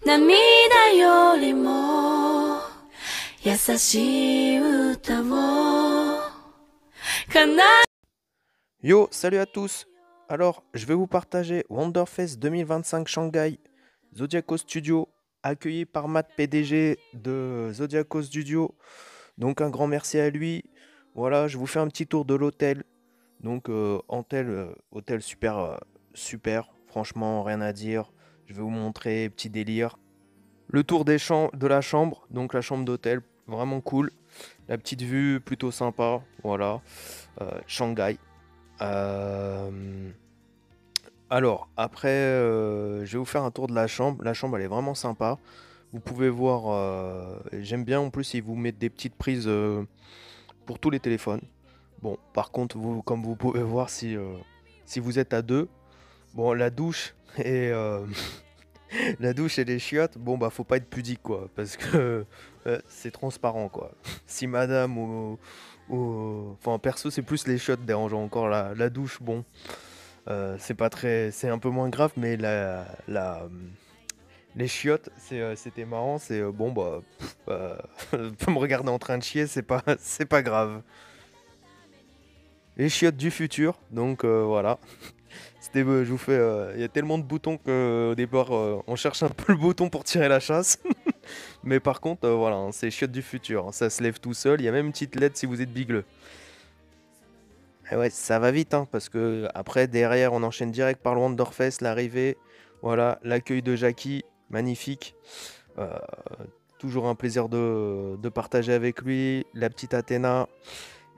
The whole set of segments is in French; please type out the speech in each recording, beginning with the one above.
涙よりも優しい歌を奏 Yo, salut à tous. Alors, je vais vous partager Wonderfest 2025 Shanghai, Zodiaco Studio, accueilli par Matt, PDG de Zodiaco Studio. Donc un grand merci à lui. Voilà, je vous fais un petit tour de l'hôtel. Donc hôtel super, super. Franchement, rien à dire. Je vais vous montrer petit délire. Le tour de la chambre, donc la chambre d'hôtel, vraiment cool. La petite vue plutôt sympa. Voilà, Shanghai. Euh, alors, après, je vais vous faire un tour de la chambre. La chambre, elle est vraiment sympa. Vous pouvez voir, j'aime bien en plus, ils vous mettent des petites prises pour tous les téléphones. Bon, par contre, vous, comme vous pouvez voir, si vous êtes à deux, bon, la douche et la douche et les chiottes, bon, bah, faut pas être pudique, quoi, parce que c'est transparent, quoi. Si madame enfin, perso, c'est plus les chiottes dérangeant encore la douche, bon. C'est pas très, c'est un peu moins grave, mais les chiottes, c'était marrant. C'est bon bah, peut me regarder en train de chier, c'est pas, c'est pas grave. Les chiottes du futur, donc voilà. Je vous fais, il y a tellement de boutons qu'au départ, on cherche un peu le bouton pour tirer la chasse. Mais par contre, voilà, hein, c'est chiottes du futur, hein, ça se lève tout seul. Il y a même une petite LED si vous êtes bigleux. Et ouais, ça va vite, hein, parce que après, derrière, on enchaîne direct par le Wonderfest, l'arrivée. Voilà, l'accueil de Jackie, magnifique. Euh, Toujours un plaisir de partager avec lui, la petite Athéna.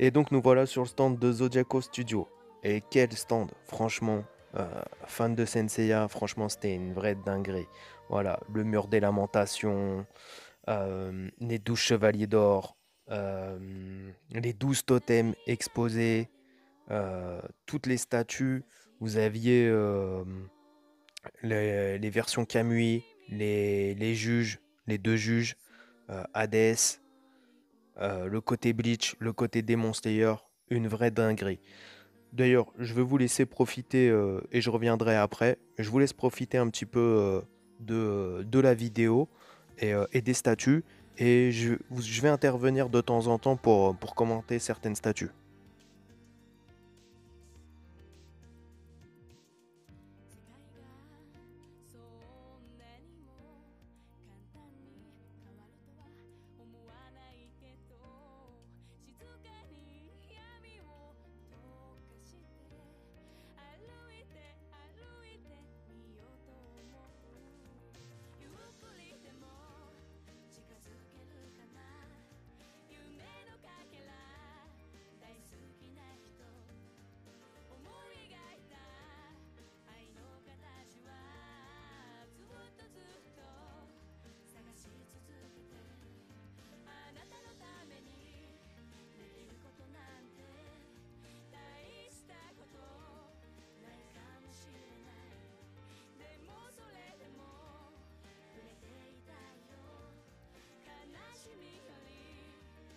Et donc, nous voilà sur le stand de Zodiaco Studio. Et quel stand, franchement. Fan de Senseiya, franchement, c'était une vraie dinguerie. Voilà, le mur des lamentations, les 12 chevaliers d'or, les 12 totems exposés. Toutes les statues, vous aviez les versions Kamui, les juges, les deux juges, Hades, le côté Bleach, le côté Demon Slayer, une vraie dinguerie. D'ailleurs, je vais vous laisser profiter, et je reviendrai après, je vous laisse profiter un petit peu de la vidéo et des statues, et je vais intervenir de temps en temps pour commenter certaines statues.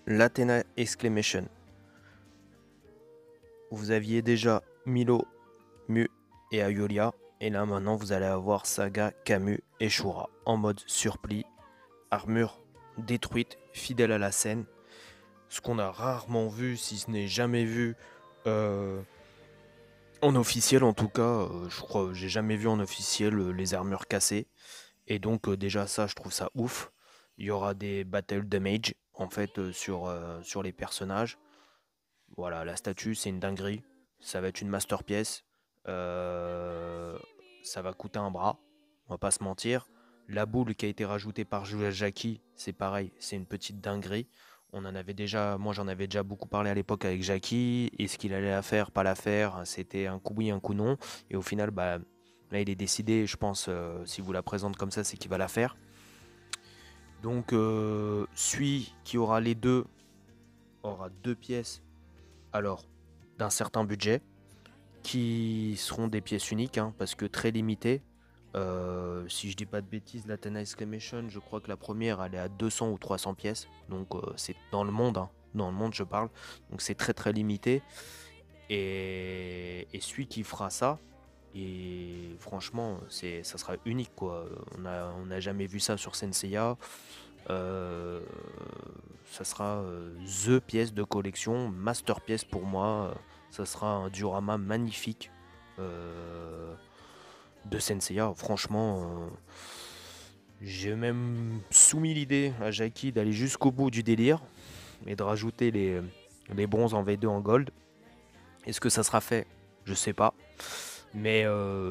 L'Athena Exclamation. Vous aviez déjà Milo, Mu et Ayulia. Et là maintenant vous allez avoir Saga, Camus et Shura en mode surplis. Armure détruite, fidèle à la scène. Ce qu'on a rarement vu, si ce n'est jamais vu en officiel en tout cas. Je crois j'ai jamais vu en officiel les armures cassées. Et donc déjà ça je trouve ça ouf. Il y aura des battle damage en fait sur les personnages. Voilà, la statue, c'est une dinguerie. Ça va être une masterpiece. Euh, Ça va coûter un bras. On va pas se mentir. La boule qui a été rajoutée par Jackie, c'est pareil, c'est une petite dinguerie. Moi j'en avais déjà beaucoup parlé à l'époque avec Jackie. Et ce qu'il allait la faire, pas la faire, c'était un coup oui, un coup non. Et au final, bah, là il est décidé. Je pense, si vous la présente comme ça, c'est qu'il va la faire. Donc, celui qui aura les deux aura deux pièces alors d'un certain budget, qui seront des pièces uniques, hein, parce que très limitées. Si je dis pas de bêtises, la Tena Exclamation, je crois que la première elle est à 200 ou 300 pièces, donc c'est dans le monde, hein, dans le monde je parle, donc c'est très très limité. Et celui qui fera ça, Et franchement, ça sera unique quoi. On a jamais vu ça sur Senseiya. Euh, Ça sera the pièce de collection, master pièce pour moi. Ça sera un diorama magnifique de Senseiya. Franchement, j'ai même soumis l'idée à Jackie d'aller jusqu'au bout du délire et de rajouter les bronzes en V2 en gold. Est-ce que ça sera fait? Je sais pas. Mais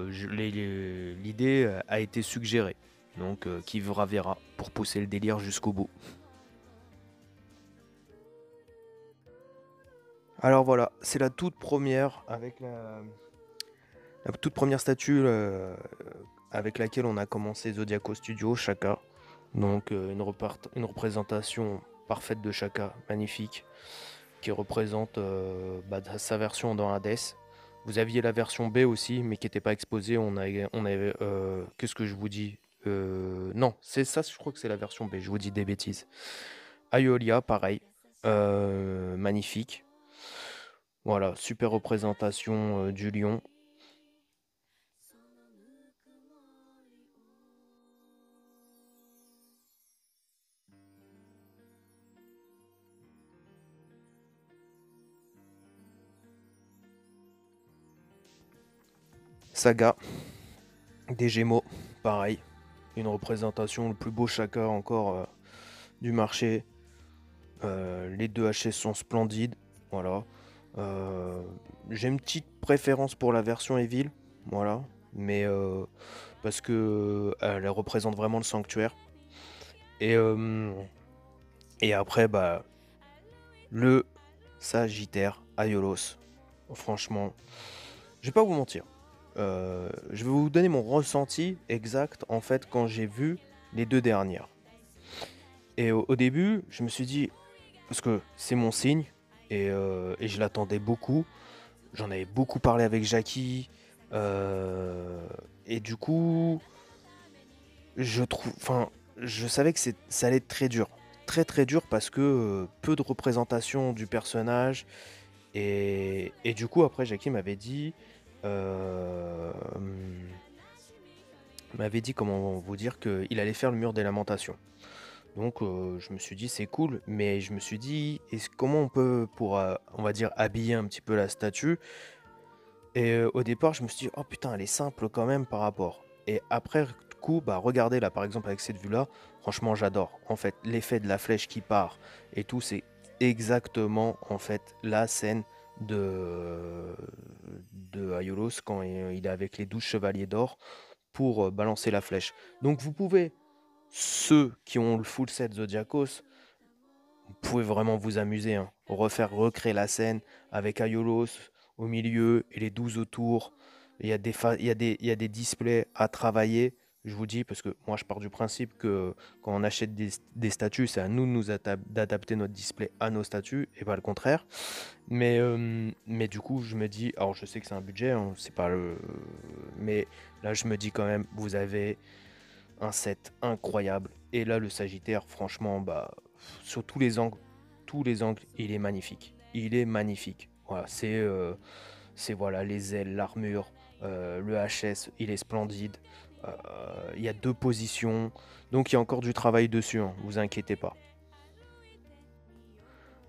l'idée a été suggérée. Donc qui verra verra pour pousser le délire jusqu'au bout. Alors voilà, c'est la toute première avec la toute première statue avec laquelle on a commencé Zodiaco Studio, Shaka. Donc une représentation parfaite de Shaka, magnifique, qui représente sa version dans Hades. Vous aviez la version B aussi, mais qui n'était pas exposée. On avait qu'est-ce que je vous dis? Non, c'est ça, je crois que c'est la version B, je vous dis des bêtises. Aeolia, pareil, magnifique. Voilà, super représentation du lion. Saga, des Gémeaux, pareil. Une représentation, le plus beau Shaka encore du marché. Les deux HS sont splendides. Voilà. J'ai une petite préférence pour la version Evil. Voilà. Mais parce que elle représente vraiment le sanctuaire. Et, et après, bah, le Sagittaire Aiolos. Franchement, je vais pas vous mentir. Je vais vous donner mon ressenti exact en fait quand j'ai vu les deux dernières. Et au début, je me suis dit, parce que c'est mon signe, et je l'attendais beaucoup. J'en avais beaucoup parlé avec Jackie. Et du coup, je savais que ça allait être très dur. Très très dur parce que peu de représentation du personnage. Et du coup, après, Jackie euh, m'avait dit, comment vous dire, qu'il allait faire le mur des lamentations. Donc je me suis dit c'est cool, mais je me suis dit comment on peut pour on va dire habiller un petit peu la statue. Et au départ je me suis dit oh putain elle est simple quand même par rapport. Et après coup bah regardez là par exemple avec cette vue là, franchement j'adore. En fait l'effet de la flèche qui part et tout c'est exactement en fait la scène de Aiolos quand il est avec les 12 chevaliers d'or pour balancer la flèche. Donc vous pouvez, ceux qui ont le full set Zodiacos, vous pouvez vraiment vous amuser, hein. Recréer la scène avec Aiolos au milieu et les 12 autour. Il y a des displays à travailler, je vous dis, parce que moi je pars du principe que quand on achète des statues, c'est à nous de d'adapter notre display à nos statues et pas le contraire. Mais du coup, je me dis, alors je sais que c'est un budget, hein, c'est pas le. Mais là, je me dis quand même, vous avez un set incroyable. Et là, le Sagittaire, franchement, bah, sur tous les angles, il est magnifique. Il est magnifique. Voilà, c'est voilà, les ailes, l'armure, le HS, il est splendide. Il y a deux positions, donc il y a encore du travail dessus, hein, vous inquiétez pas.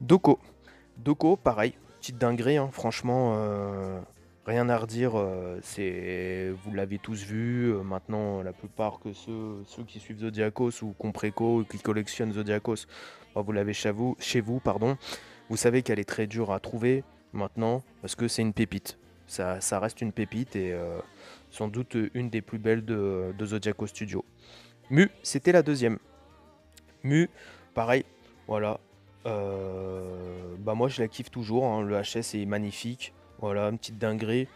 Doko. Doko, pareil, petite dinguerie, hein, franchement, rien à redire. Vous l'avez tous vu. Maintenant, la plupart que ceux qui suivent Zodiacos ou qui ont préco ou qui collectionnent Zodiacos, bah, vous l'avez chez vous, pardon. Vous savez qu'elle est très dure à trouver maintenant parce que c'est une pépite. Ça reste une pépite et sans doute une des plus belles de Zodiaco Studio. Mu, c'était la deuxième. Mu, pareil, voilà. Bah moi je la kiffe toujours, hein. Le HS est magnifique. Voilà, une petite dinguerie.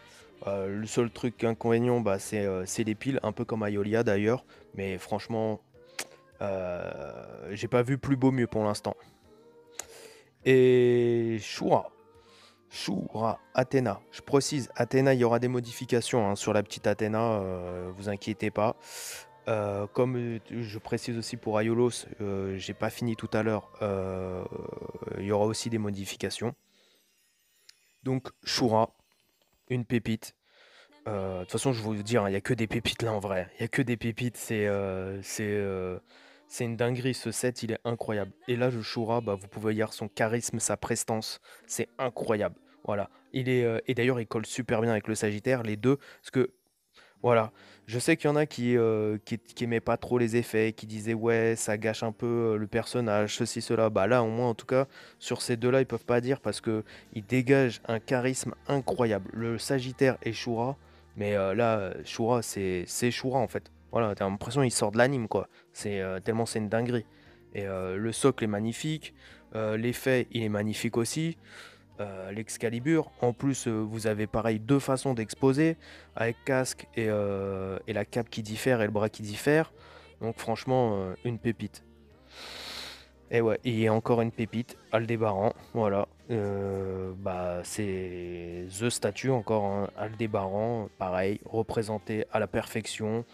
Le seul truc inconvénient, bah, c'est les piles, un peu comme Aiolia d'ailleurs. Mais franchement, j'ai pas vu plus beau mieux pour l'instant. Et Shura. Shura, Athéna. Je précise, Athéna, il y aura des modifications hein, sur la petite Athéna, vous inquiétez pas. Comme je précise aussi pour Aiolos, j'ai pas fini tout à l'heure, il y aura aussi des modifications. Donc Shura, une pépite. De toute façon, je vais vous dire, il y a que des pépites là en vrai. Il y a que des pépites. C'est une dinguerie. Ce set, il est incroyable. Et là, le Shura, bah, vous pouvez voir son charisme, sa prestance. C'est incroyable. Voilà. Et d'ailleurs, il colle super bien avec le Sagittaire, les deux. Parce que voilà, je sais qu'il y en a qui aimaient pas trop les effets, qui disaient ouais, ça gâche un peu le personnage, ceci, cela. Bah là, au moins, en tout cas, sur ces deux-là, ils peuvent pas dire parce que ils dégagent un charisme incroyable. Le Sagittaire et Shura, mais là, Shura, c'est Shura en fait. Voilà, t'as l'impression qu'il sort de l'anime quoi. C'est tellement c'est une dinguerie. Et le socle est magnifique, l'effet il est magnifique aussi. L'Excalibur. En plus, vous avez pareil deux façons d'exposer, avec casque et la cape qui diffère et le bras qui diffère. Donc franchement, une pépite. Et ouais, et encore une pépite, Aldébaran, voilà. Bah, c'est The Statue encore, hein. Aldébaran, pareil, représenté à la perfection.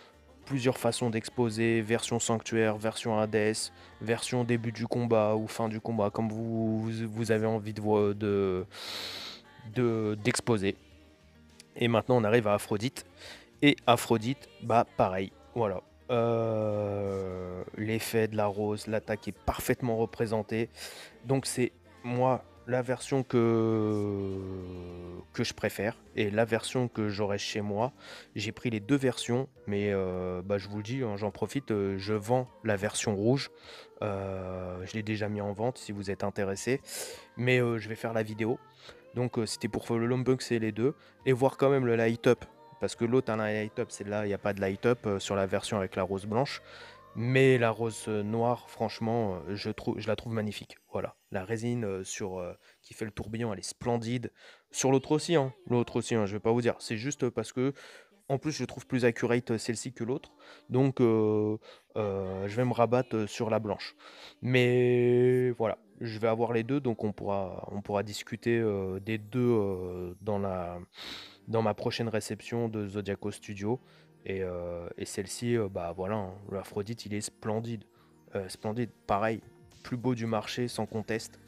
Plusieurs façons d'exposer, version sanctuaire, version Hades, version début du combat ou fin du combat, comme vous avez envie d'exposer. Et maintenant on arrive à Aphrodite. Et Aphrodite, bah pareil, voilà. L'effet de la rose, l'attaque est parfaitement représentée. Donc c'est moi la version que je préfère et la version que j'aurai chez moi. J'ai pris les deux versions, mais bah, je vous le dis, hein, j'en profite, je vends la version rouge. Je l'ai déjà mis en vente si vous êtes intéressé, mais je vais faire la vidéo. Donc c'était pour l'unboxer les deux et voir quand même le light up. Parce que l'autre a un light up, c'est là, il n'y a pas de light up sur la version avec la rose blanche. Mais la rose noire, franchement, je la trouve magnifique. Voilà. La résine qui fait le tourbillon, elle est splendide. Sur l'autre aussi, hein. L'autre aussi, hein, je vais pas vous dire. C'est juste parce que, en plus, je trouve plus accurate celle-ci que l'autre. Donc, je vais me rabattre sur la blanche. Mais voilà, je vais avoir les deux, donc on pourra discuter des deux dans ma prochaine réception de Zodiaco Studio. Et celle-ci, bah voilà, hein, l'Aphrodite, il est splendide. Splendide, pareil, plus beau du marché sans conteste.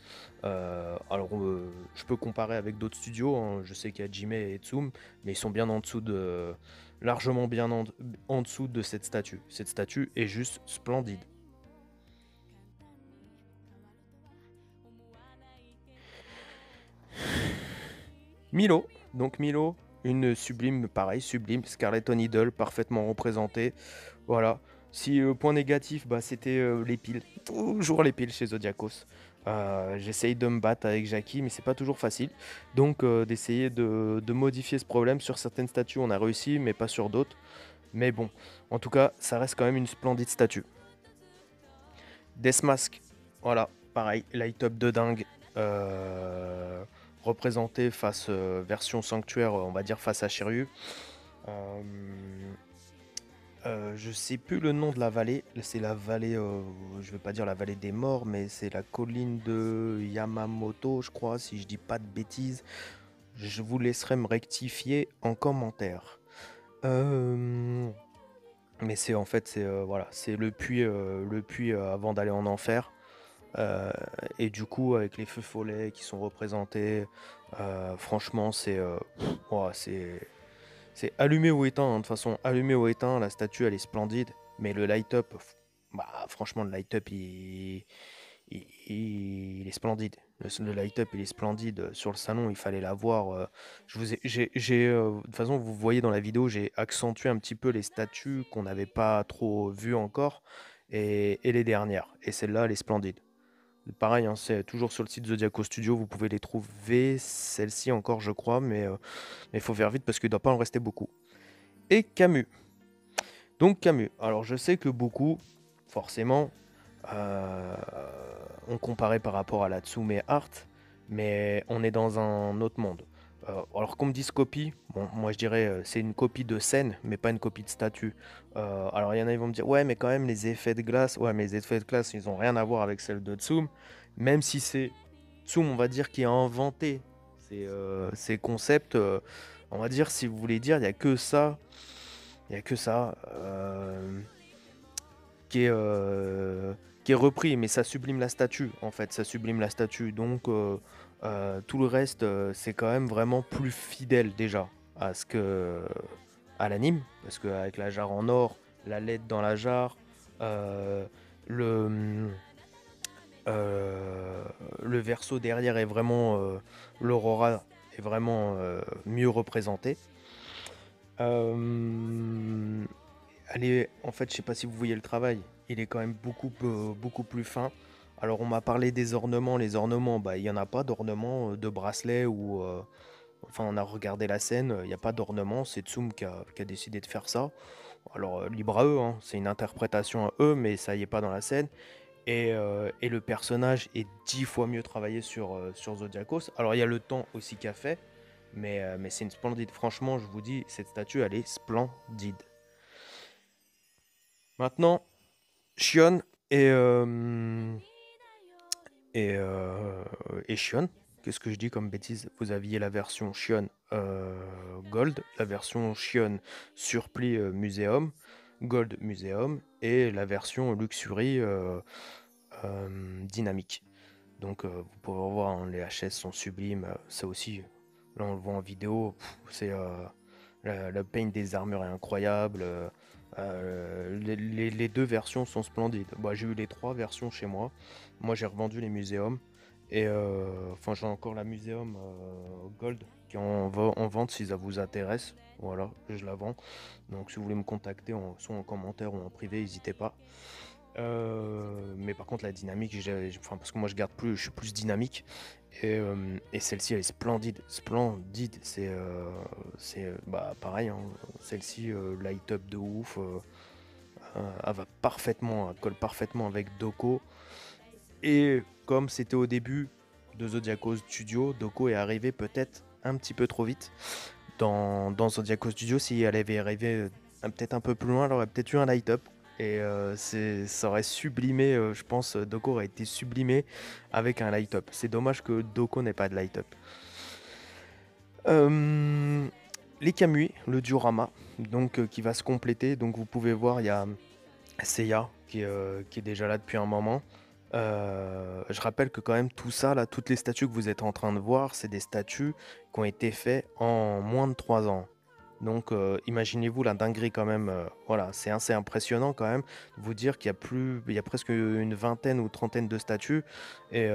Alors, je peux comparer avec d'autres studios, hein. Je sais qu'il y a Jime et Tsum, mais ils sont bien en dessous largement bien en dessous de cette statue. Cette statue est juste splendide. Milo, donc Milo, une sublime, pareil, sublime, Scarlet Idol, parfaitement représentée. Voilà. Si point négatif, bah, c'était les piles. Toujours les piles chez Zodiacos. J'essaye de me battre avec Jackie, mais c'est pas toujours facile. Donc d'essayer de modifier ce problème. Sur certaines statues, on a réussi, mais pas sur d'autres. Mais bon, en tout cas, ça reste quand même une splendide statue. Deathmask, voilà, pareil, light up de dingue. Représenté face version sanctuaire, on va dire face à Shiryu. Euh, je sais plus le nom de la vallée. C'est la vallée, je vais pas dire la vallée des morts, mais c'est la colline de Yamamoto, je crois, si je dis pas de bêtises. Je vous laisserai me rectifier en commentaire. Mais c'est en fait, c'est voilà, c'est le puits avant d'aller en enfer. Euh, et du coup, avec les feux follets qui sont représentés, franchement, ouah, c'est allumé ou éteint, hein. De toute façon, allumé ou éteint, la statue elle est splendide. Mais le light-up, bah, franchement, le light-up il est splendide. Le light-up il est splendide. Sur le salon, il fallait l'avoir. De toute façon, vous voyez dans la vidéo, j'ai accentué un petit peu les statues qu'on n'avait pas trop vues encore et les dernières. Et celle-là, elle est splendide. Pareil, hein, c'est toujours sur le site Zodiaco Studio, vous pouvez les trouver. Celle-ci encore, je crois, mais il faut faire vite parce qu'il ne doit pas en rester beaucoup. Et Camus. Donc Camus. Alors je sais que beaucoup, forcément, euh, ont comparé par rapport à la Tsume Art, mais on est dans un autre monde. Alors qu'on me dise copie, bon, moi je dirais c'est une copie de scène, mais pas une copie de statue. Alors il y en a qui vont me dire ouais mais quand même les effets de glace, ouais mais les effets de glace ils ont rien à voir avec celle de Tsum, même si c'est Tsum on va dire qui a inventé ces concepts, on va dire si vous voulez dire il n'y a que ça, il y a que ça qui est, euh, qui est repris, mais ça sublime la statue en fait, ça sublime la statue, donc tout le reste c'est quand même vraiment plus fidèle déjà. à à l'anime, parce qu'avec la jarre en or, la LED dans la jarre, euh, le, euh, le verso derrière est vraiment, l'aurora est vraiment mieux représenté. Euh, en fait, je sais pas si vous voyez le travail, il est quand même beaucoup plus fin. Alors, on m'a parlé des ornements. Les ornements, bah, il n'y en a pas d'ornements de bracelet ou. Enfin, on a regardé la scène, il n'y a pas d'ornement. C'est Tsum qui a décidé de faire ça. Alors, libre à eux, hein, c'est une interprétation à eux, mais ça y est pas dans la scène. Et le personnage est 10 fois mieux travaillé sur Zodiacos. Alors, il y a le temps aussi qu'a fait, mais c'est une splendide. Franchement, je vous dis, cette statue, elle est splendide. Maintenant, Shion et, euh, et et Shion. Qu'est-ce que je dis comme bêtise? Vous aviez la version Shion Gold, la version Shion Surplis Museum, Gold Museum, et la version Luxury Dynamique. Donc vous pouvez voir, hein, les HS sont sublimes. Ça aussi, là on le voit en vidéo, c'est le paint des armures est incroyable. Les deux versions sont splendides. Bah, j'ai eu les trois versions chez moi. Moi j'ai revendu les muséums. Et enfin j'ai encore la muséum Gold qui est en vente si ça vous intéresse. Voilà, je la vends. Donc si vous voulez me contacter soit en commentaire ou en privé, n'hésitez pas. Mais par contre la dynamique, enfin, parce que moi je suis plus dynamique. Et celle-ci elle est splendide. Bah, pareil, hein, celle-ci light up de ouf. Elle va parfaitement, elle colle parfaitement avec Doko. Et comme c'était au début de Zodiaco Studio, Doko est arrivé peut-être un petit peu trop vite dans Zodiaco Studio. Si elle avait arrivé peut-être un peu plus loin, elle aurait peut-être eu un light up. Et ça aurait sublimé, je pense, Doko aurait été sublimé avec un light up. C'est dommage que Doko n'ait pas de light up. Les Kamui, le diorama, donc qui va se compléter. Donc vous pouvez voir, il y a Seiya qui est déjà là depuis un moment. Je rappelle que quand même tout ça, là, toutes les statues que vous êtes en train de voir, c'est des statues qui ont été faites en moins de 3 ans. Donc imaginez-vous la dinguerie quand même. Voilà, c'est assez impressionnant quand même de vous dire il y a presque une vingtaine ou trentaine de statues et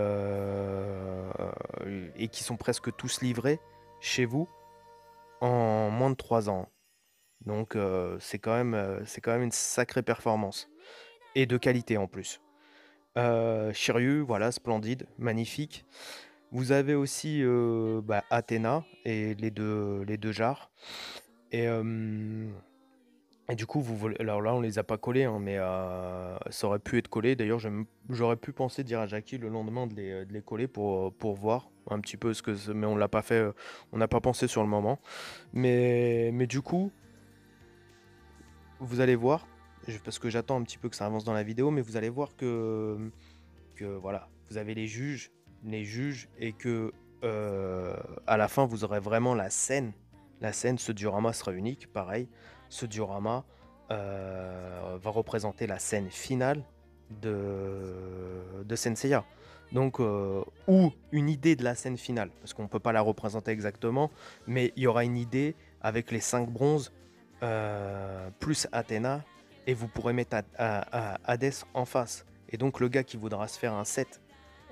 qui sont presque tous livrés chez vous en moins de 3 ans. Donc c'est quand même une sacrée performance et de qualité en plus. Shiryu, voilà, splendide, magnifique. Vous avez aussi bah, Athéna et les deux jarres. Et, euh, et du coup, alors là, on les a pas collés, hein, mais ça aurait pu être collé. D'ailleurs, j'aurais pu penser dire à Jackie le lendemain de les coller pour voir un petit peu mais on l'a pas fait, on n'a pas pensé sur le moment. Mais du coup, vous allez voir, parce que j'attends un petit peu que ça avance dans la vidéo, mais vous allez voir que voilà, vous avez les juges, et que à la fin, vous aurez vraiment la scène. La scène, ce diorama sera unique, pareil. Ce diorama va représenter la scène finale de Senseiya. Donc, ou une idée de la scène finale, parce qu'on ne peut pas la représenter exactement, mais il y aura une idée avec les 5 bronzes plus Athéna, et vous pourrez mettre Hadès en face. Et donc le gars qui voudra se faire un set,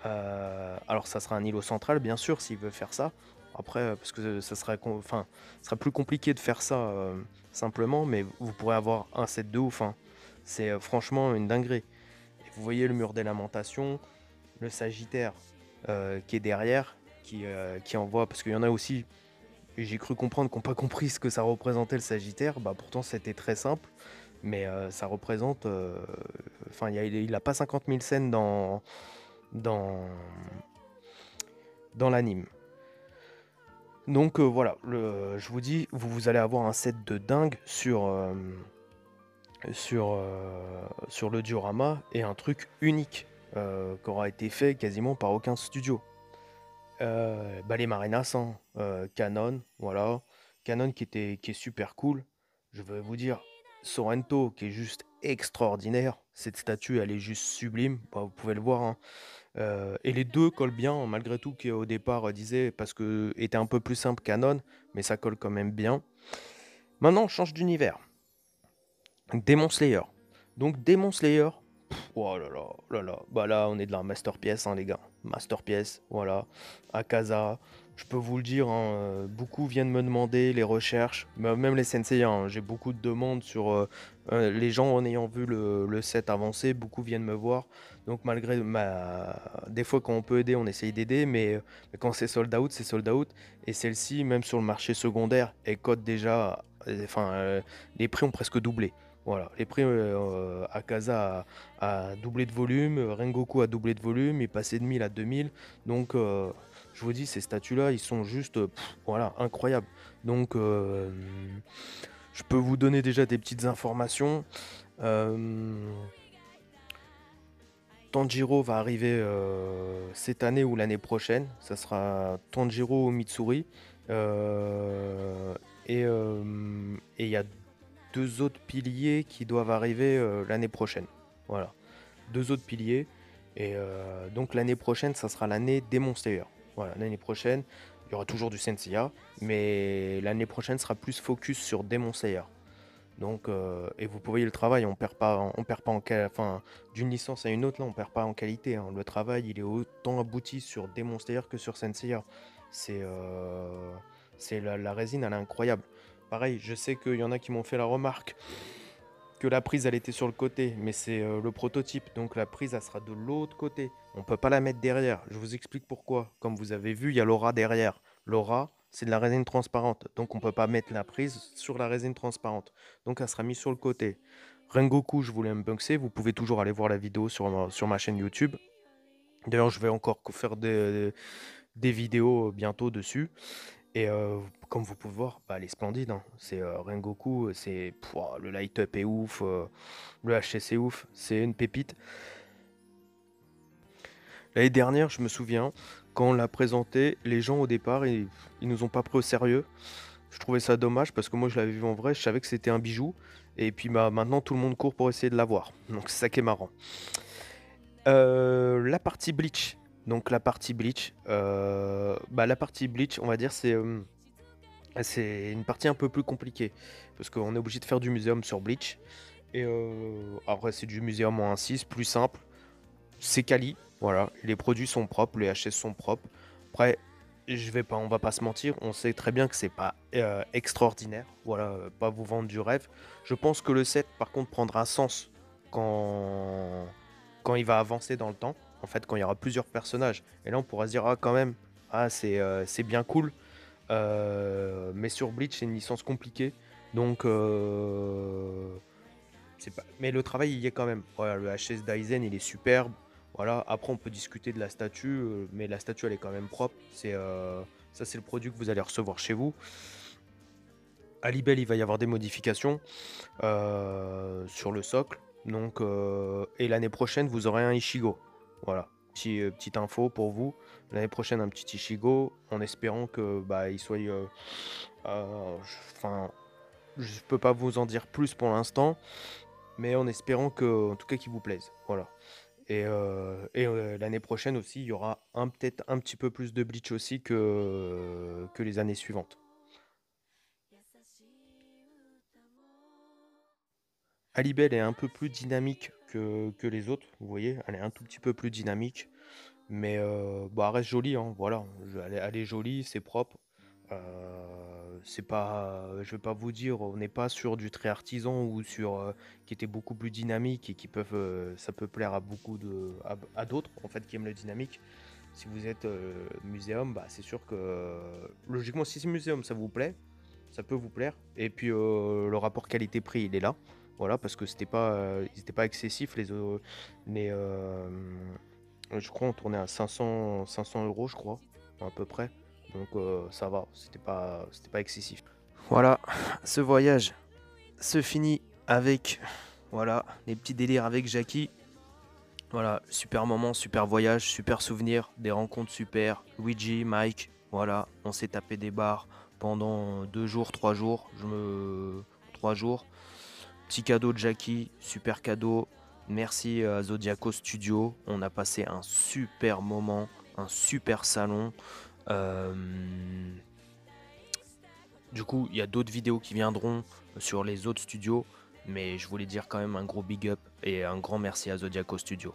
alors ça sera un îlot central bien sûr s'il veut faire ça. Après, parce que ça sera plus compliqué de faire ça simplement, mais vous pourrez avoir un set de ouf, hein. C'est franchement une dinguerie. Et vous voyez le mur des lamentations, le Sagittaire qui est derrière, qui envoie, parce qu'il y en a aussi, j'ai cru comprendre, qu'on n'a pas compris ce que ça représentait le Sagittaire. Bah pourtant c'était très simple, mais ça représente, enfin il a pas 50 000 scènes dans, dans l'anime. Donc voilà, je vous dis, vous allez avoir un set de dingue sur le diorama, et un truc unique qui aura été fait quasiment par aucun studio. Bah, les Marinas, hein, Canon, voilà. Canon qui est super cool. Je veux vous dire, Sorrento qui est juste extraordinaire. Cette statue, elle est juste sublime. Bah, vous pouvez le voir, hein. Et les deux collent bien, malgré tout, qui au départ disait parce que était un peu plus simple qu'Anon, mais ça colle quand même bien. Maintenant, on change d'univers. Demon Slayer. Donc Demon Slayer, oh là là, là là, bah là on est de la masterpiece, hein, les gars. Masterpiece, voilà. Akaza, je peux vous le dire, hein, beaucoup viennent me demander les recherches, même les sensei, hein, j'ai beaucoup de demandes sur les gens en ayant vu le set avancé, beaucoup viennent me voir. Donc malgré des fois quand on peut aider, on essaye d'aider, mais quand c'est sold out, c'est sold out. Et celle-ci, même sur le marché secondaire, elle cote déjà, les prix ont presque doublé. Voilà, les prix Akaza a doublé de volume, Rengoku a doublé de volume, il est passé de 1000 à 2000. Donc, je vous dis, ces statues-là, ils sont juste voilà, incroyables. Donc, je peux vous donner déjà des petites informations. Tanjiro va arriver cette année ou l'année prochaine. Ça sera Tanjiro Mitsuri. Et il y a deux autres piliers qui doivent arriver l'année prochaine. Voilà, deux autres piliers. Et donc l'année prochaine, ça sera l'année Demon Slayer. Voilà, l'année prochaine, il y aura toujours du Senseiya, mais l'année prochaine sera plus focus sur Demon Slayer. Donc, et vous voyez le travail, on perd pas enfin, d'une licence à une autre, là, on perd pas en qualité, hein. Le travail, il est autant abouti sur Demon Slayer que sur Senseiya. C'est la résine, elle est incroyable. Pareil, je sais qu'il y en a qui m'ont fait la remarque que la prise, elle était sur le côté, mais c'est le prototype, donc la prise, elle sera de l'autre côté. On peut pas la mettre derrière. Je vous explique pourquoi. Comme vous avez vu, il y a l'aura derrière. L'aura, c'est de la résine transparente, donc on peut pas mettre la prise sur la résine transparente. Donc elle sera mise sur le côté. Rengoku, je voulais unboxer. Vous pouvez toujours aller voir la vidéo sur ma chaîne YouTube. D'ailleurs, je vais encore faire des vidéos bientôt dessus. Et comme vous pouvez voir, bah, elle est splendide, hein. C'est Rengoku, le light-up est ouf, le HS est ouf, c'est une pépite. L'année dernière, je me souviens, quand on l'a présenté, les gens au départ, ils nous ont pas pris au sérieux. Je trouvais ça dommage parce que moi je l'avais vu en vrai, je savais que c'était un bijou. Et puis bah, maintenant tout le monde court pour essayer de l'avoir. Donc c'est ça qui est marrant. La partie Bleach. Donc la partie Bleach, on va dire, c'est une partie un peu plus compliquée. Parce qu'on est obligé de faire du muséum sur Bleach. Et après c'est du muséum en 1.6, plus simple. C'est quali, voilà. Les produits sont propres, les HS sont propres. Après, on va pas se mentir, on sait très bien que c'est pas extraordinaire. Voilà, pas vous vendre du rêve. Je pense que le set, par contre, prendra sens quand, quand il va avancer dans le temps. En fait, quand il y aura plusieurs personnages. Et là, on pourra se dire, ah, quand même, ah, c'est bien cool. Mais sur Bleach, c'est une licence compliquée. Donc, mais le travail, il y est quand même. Voilà, le HS Daizen, il est superbe. Voilà. Après, on peut discuter de la statue, mais la statue, elle est quand même propre. Ça, c'est le produit que vous allez recevoir chez vous. À Libelle, il va y avoir des modifications sur le socle. Donc, et l'année prochaine, vous aurez un Ichigo. Voilà. Petite info pour vous. L'année prochaine, un petit Ichigo, en espérant que bah, il soit. Enfin, je peux pas vous en dire plus pour l'instant, mais en espérant que, en tout cas, qu'il vous plaise. Voilà. Et l'année prochaine aussi, il y aura peut-être un petit peu plus de Bleach aussi que les années suivantes. Alibel est un peu plus dynamique que les autres, vous voyez, elle est un tout petit peu plus dynamique, mais bah, elle reste jolie, hein, voilà, elle est jolie, c'est propre. C'est pas, je vais pas vous dire, on n'est pas sur du trait artisan ou sur qui était beaucoup plus dynamique et ça peut plaire à à d'autres en fait qui aiment le dynamique. Si vous êtes muséum, bah c'est sûr que logiquement si c'est muséum ça vous plaît, ça peut vous plaire. Et puis le rapport qualité-prix il est là, voilà parce que ils étaient pas excessifs je crois on tournait à 500 euros je crois à peu près. Donc ça va, c'était pas excessif. Voilà, ce voyage se finit avec voilà, les petits délires avec Jackie. Voilà, super moment, super voyage, super souvenir, des rencontres super. Luigi, Mike, voilà, on s'est tapé des bars pendant 2 jours, 3 jours. 3 jours. Petit cadeau de Jackie, super cadeau. Merci à Zodiaco Studio. On a passé un super moment, un super salon. Euh, Du coup, il y a d'autres vidéos qui viendront sur les autres studios. Mais je voulais dire quand même un gros big up et un grand merci à Zodiaco Studio.